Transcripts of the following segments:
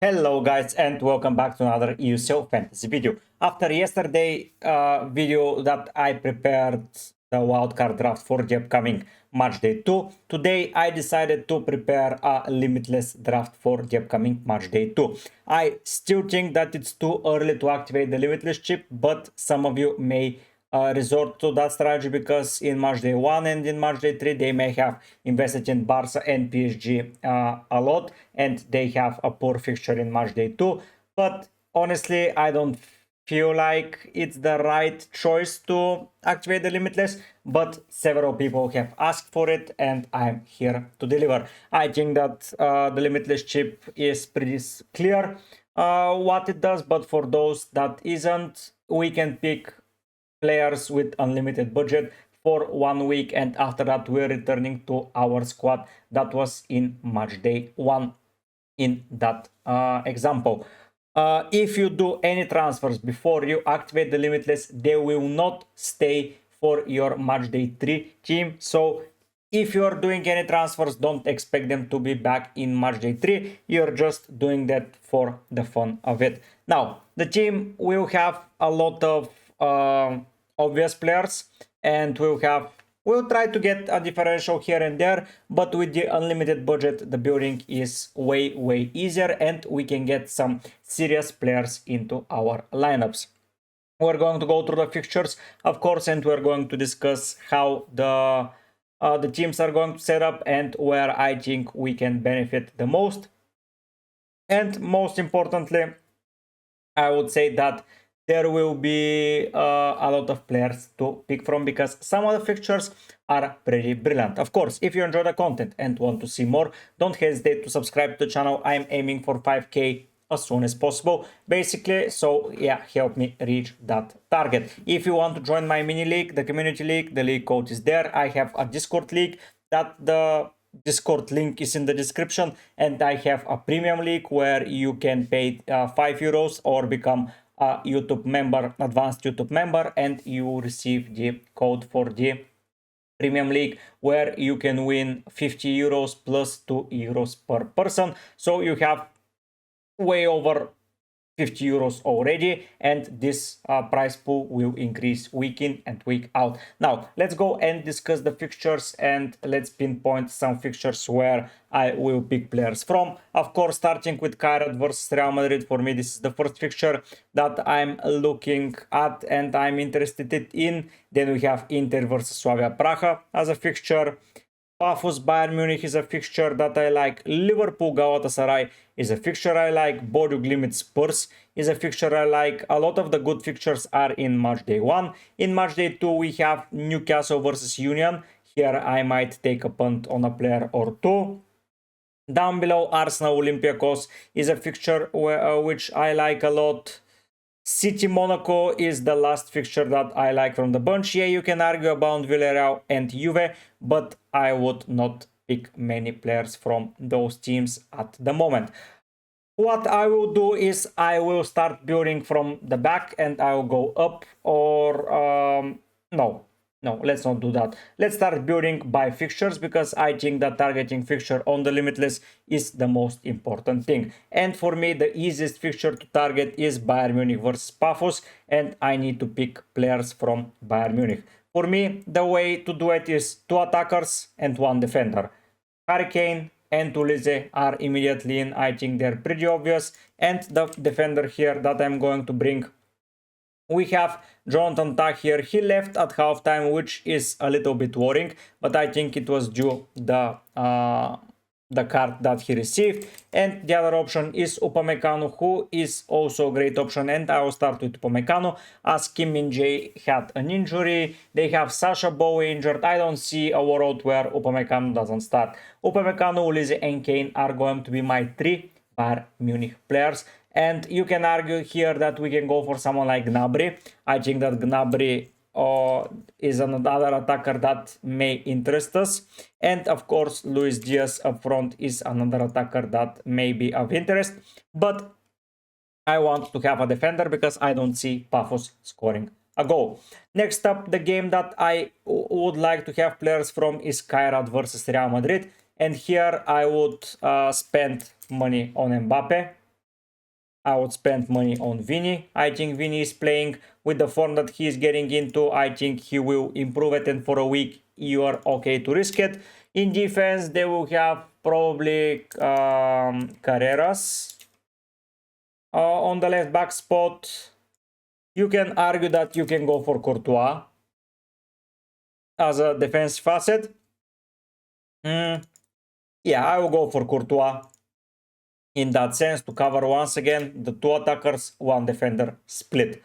Hello guys and welcome back to another UCL Fantasy video. After yesterday video that I prepared the wildcard draft for the upcoming Matchday 2, today I decided to prepare a Limitless draft for the upcoming Matchday 2. I still think that it's too early to activate the Limitless chip, but some of you may resort to that strategy because in Matchday 1 and in Matchday 3 they may have invested in Barca and PSG a lot, and they have a poor fixture in Matchday 2. But honestly, I don't feel like it's the right choice to activate the Limitless, but several people have asked for it and I'm here to deliver. I think that the Limitless chip is pretty clear what it does, but for those that isn't, we can pick players with unlimited budget for 1 week, and after that we're returning to our squad that was in match day 1 in that example. If you do any transfers before you activate the Limitless, they will not stay for your match day 3 team. So if you're doing any transfers, don't expect them to be back in match day 3. You're just doing that for the fun of it. Now, the team will have a lot of obvious players, and we'll try to get a differential here and there, but with the unlimited budget the building is way easier and we can get some serious players into our lineups. We're going to go through the fixtures, of course, and we're going to discuss how the teams are going to set up and where I think we can benefit the most. And most importantly, I would say that there will be a lot of players to pick from because some of the fixtures are pretty brilliant. Of course, if you enjoy the content and want to see more, don't hesitate to subscribe to the channel. I'm aiming for 5k as soon as possible, basically. So yeah, help me reach that target. If you want to join my mini league, the community league, the league code is there. I have a Discord league that the Discord link is in the description, and I have a premium league where you can pay 5 euros or become a YouTube member, advanced YouTube member, and you receive the code for the premium league where you can win 50 euros plus 2 euros per person. So you have way over 50 euros already, and this price pool will increase week in and week out. Now let's go and discuss the fixtures, and let's pinpoint some fixtures where I will pick players from. Of course, starting with Kairat versus Real Madrid. For me, this is the first fixture that I'm looking at and I'm interested in. Then we have Inter versus Slavia Praha as a fixture. Pafos Bayern Munich is a fixture that I like. Liverpool Galatasaray is a fixture I like. Bordeaux Limit Spurs is a fixture I like. A lot of the good fixtures are in match day 1. In match day 2 we have Newcastle versus Union. Here I might take a punt on a player or two. Down below, Arsenal Olympiacos is a fixture which I like a lot. City Monaco is the last fixture that I like from the bunch. Yeah, you can argue about Villarreal and Juve, but I would not pick many players from those teams at the moment. What I will do is I will start building from the back and I will go up, or no, let's not do that. Let's start building by fixtures because I think that targeting fixture on the Limitless is the most important thing. And for me, the easiest fixture to target is Bayern Munich versus Pafos, and I need to pick players from Bayern Munich. For me, the way to do it is 2 attackers and 1 defender. Harry Kane and Tulise are immediately in. I think they're pretty obvious. And the defender here that I'm going to bring, we have Jonathan Tah here. He left at halftime, which is a little bit worrying, but I think it was due the card that he received. And the other option is Upamecano, who is also a great option, and I will start with Upamecano as Kim Min-jae had an injury. They have Sasha Bowie injured. I don't see a world where Upamecano doesn't start. Upamecano, Ulise and Kane are going to be my 3 Bayern Munich players. And you can argue here that we can go for someone like Gnabry. I think that Gnabry is another attacker that may interest us. And of course, Luis Diaz up front is another attacker that may be of interest. But I want to have a defender because I don't see Pafos scoring a goal. Next up, the game that I would like to have players from is Kairat versus Real Madrid. And here I would spend money on Mbappe. I would spend money on Vini. I think Vini is playing with the form that he is getting into. I think he will improve it, and for a week you are okay to risk it. In defense, they will have probably Carreras on the left back spot. You can argue that you can go for Courtois as a defensive asset. Yeah, I will go for Courtois in that sense to cover once again the two attackers, one defender split.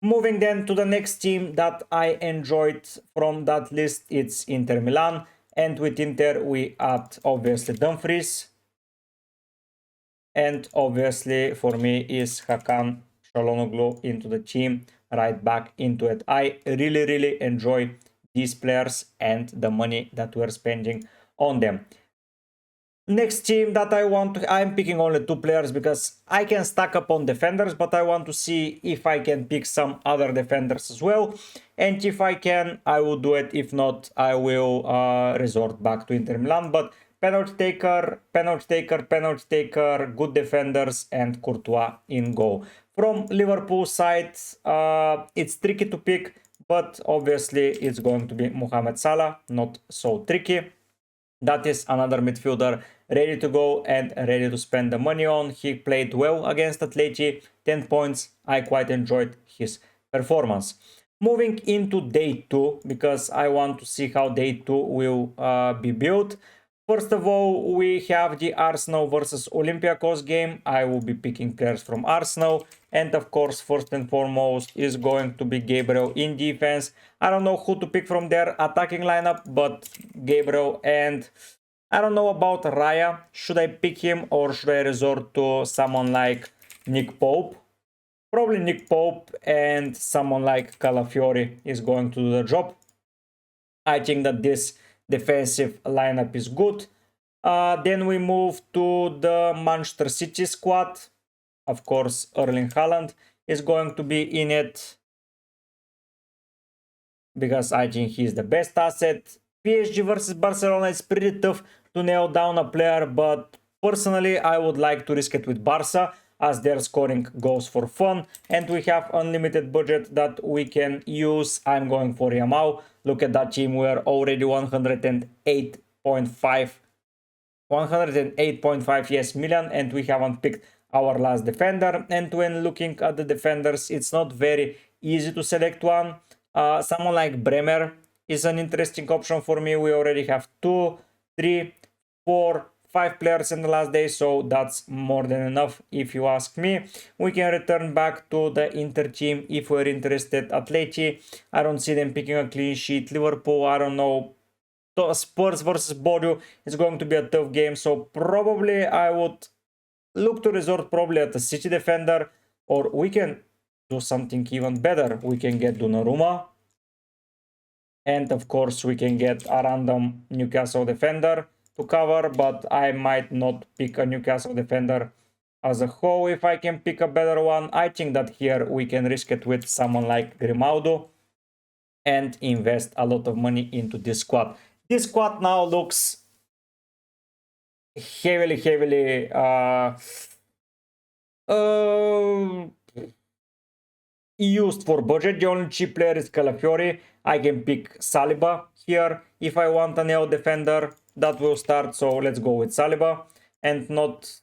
Moving then to the next team that I enjoyed from that list, it's Inter Milan. And with Inter we add obviously Dumfries. And obviously for me is Hakan Çalhanoğlu into the team, right back into it. I really enjoy these players and the money that we're spending on them. Next team that I'm picking only two players because I can stack up on defenders, but I want to see if I can pick some other defenders as well. And if I can, I will do it. If not, I will resort back to Inter Milan. But penalty taker, good defenders, and Courtois in goal. From Liverpool side, it's tricky to pick, but obviously it's going to be Mohamed Salah, not so tricky. That is another midfielder ready to go and ready to spend the money on. He played well against Atleti, 10 points. I quite enjoyed his performance. Moving into day 2, because I want to see how day 2 will be built. First of all, we have the Arsenal versus Olympiacos game. I will be picking players from Arsenal. And of course, first and foremost is going to be Gabriel in defense. I don't know who to pick from their attacking lineup, but Gabriel, and I don't know about Raya. Should I pick him or should I resort to someone like Nick Pope? Probably Nick Pope, and someone like Calafiori is going to do the job. I think that this defensive lineup is good. Then we move to the Manchester City squad. Of course, Erling Haaland is going to be in it because I think he's the best asset. PSG versus Barcelona is pretty tough to nail down a player, but personally I would like to risk it with Barca as they're scoring goals for fun, and we have unlimited budget that we can use. I'm going for Yamal. Look at that team, we are already 108.5 yes million, and we haven't picked our last defender. And when looking at the defenders, it's not very easy to select one. Someone like Bremer is an interesting option for me. We already have 2, 3, 4, 5 players in the last day, so that's more than enough if you ask me. We can return back to the Inter team if we're interested. Atleti, I don't see them picking a clean sheet. Liverpool, I don't know. Spurs versus Bodo is going to be a tough game, so probably I would look to resort probably at a City defender, or we can do something even better. We can get Donnarumma, and of course we can get a random Newcastle defender to cover, but I might not pick a Newcastle defender as a whole. If I can pick a better one, I think that here we can risk it with someone like Grimaldo and invest a lot of money into this squad. This squad now looks heavily used for budget. The only cheap player is Calafiori. I can pick Saliba here if I want a neo defender that will start, so let's go with Saliba and not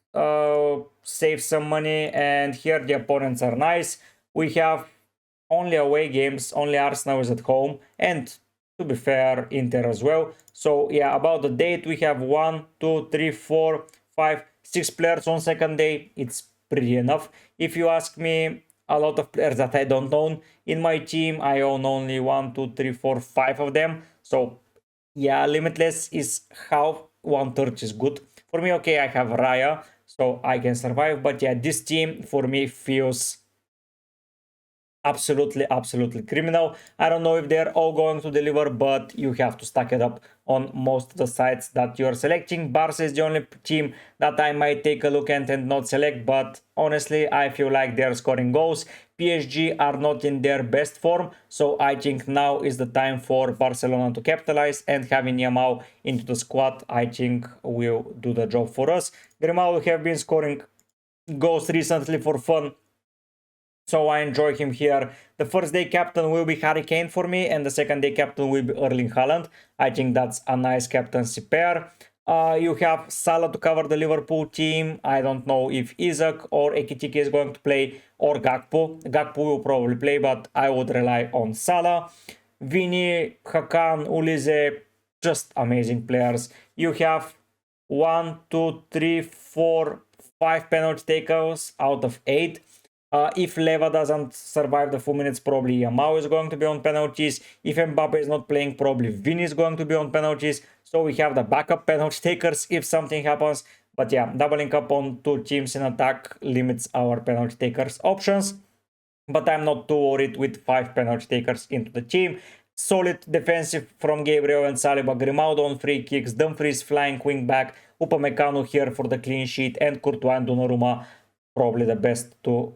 save some money. And here the opponents are nice. We have only away games, only Arsenal is at home, and to be fair, Inter as well. So yeah, about the date, we have 1, 2, 3, 4, 5, 6 players on second day. It's pretty enough. If you ask me, a lot of players that I don't own in my team, I own only 1, 2, 3, 4, 5 of them. So yeah, Limitless is half, 1/3 is good. For me, okay, I have Raya, so I can survive. But yeah, this team for me feels absolutely criminal. I don't know if they're all going to deliver, but you have to stack it up on most of the sites that you're selecting. Barca is the only team that I might take a look at and not select, but honestly I feel like they're scoring goals. PSG are not in their best form, so I think now is the time for Barcelona to capitalize, and having Yamal into the squad I think will do the job for us. Grimaldo have been scoring goes recently for fun, so I enjoy him here. The first day captain will be Harry Kane for me, and the second day captain will be Erling Haaland. I think that's a nice captaincy pair. You have Salah to cover the Liverpool team. I don't know if Isaac or Ekitike is going to play, or Gakpo. Gakpo will probably play, but I would rely on Salah. Vini, Hakan, Ulize, just amazing players. You have 1, 2, 3, 4, 5 penalty takers out of 8. If Leva doesn't survive the full minutes, probably Yamal is going to be on penalties. If Mbappe is not playing, probably Vini is going to be on penalties. So we have the backup penalty takers if something happens. But yeah, doubling up on 2 teams in attack limits our penalty takers options. But I'm not too worried with 5 penalty takers into the team. Solid defensive from Gabriel and Saliba, Grimaldo on free kicks, Dumfries flying wing back, Upamecano here for the clean sheet, and Courtois and Donnarumma, probably the best two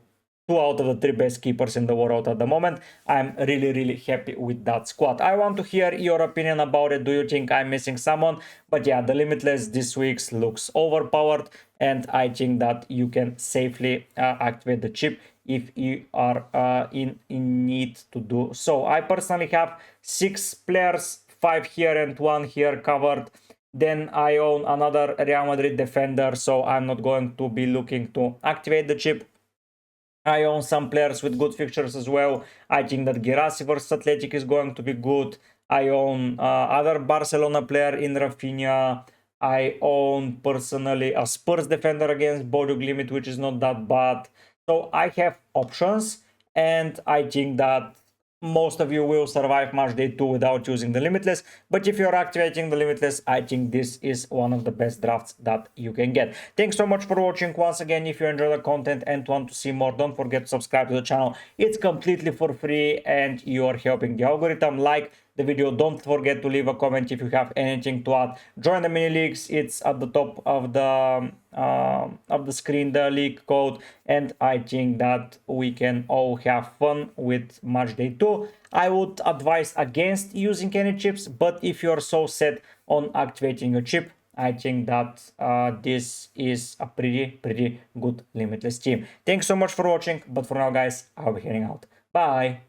out of the 3 best keepers in the world at the moment. I'm really happy with that squad. I want to hear your opinion about it. Do you think I'm missing someone? But yeah, the Limitless this week looks overpowered, and I think that you can safely activate the chip if you are in need to do so. I personally have 6 players, 5 here and 1 here covered. Then I own another Real Madrid defender, so I'm not going to be looking to activate the chip. I own some players with good fixtures as well. I think that Girassi versus Athletic is going to be good. I own other Barcelona player in Rafinha. I own personally a Spurs defender against Bodo Glimt, which is not that bad. So I have options, and I think that most of you will survive Matchday 2 without using the Limitless. But if you're activating the Limitless, I think this is one of the best drafts that you can get. Thanks so much for watching. Once again, if you enjoy the content and want to see more, don't forget to subscribe to the channel. It's completely for free and you're helping the algorithm. Like the video, don't forget to leave a comment if you have anything to add. Join the mini leagues, it's at the top of the screen, the league code, and I think that we can all have fun with Matchday 2. I would advise against using any chips, but if you're so set on activating a chip, I think that this is a pretty good Limitless team. Thanks so much for watching, but for now guys, I'll be heading out. Bye!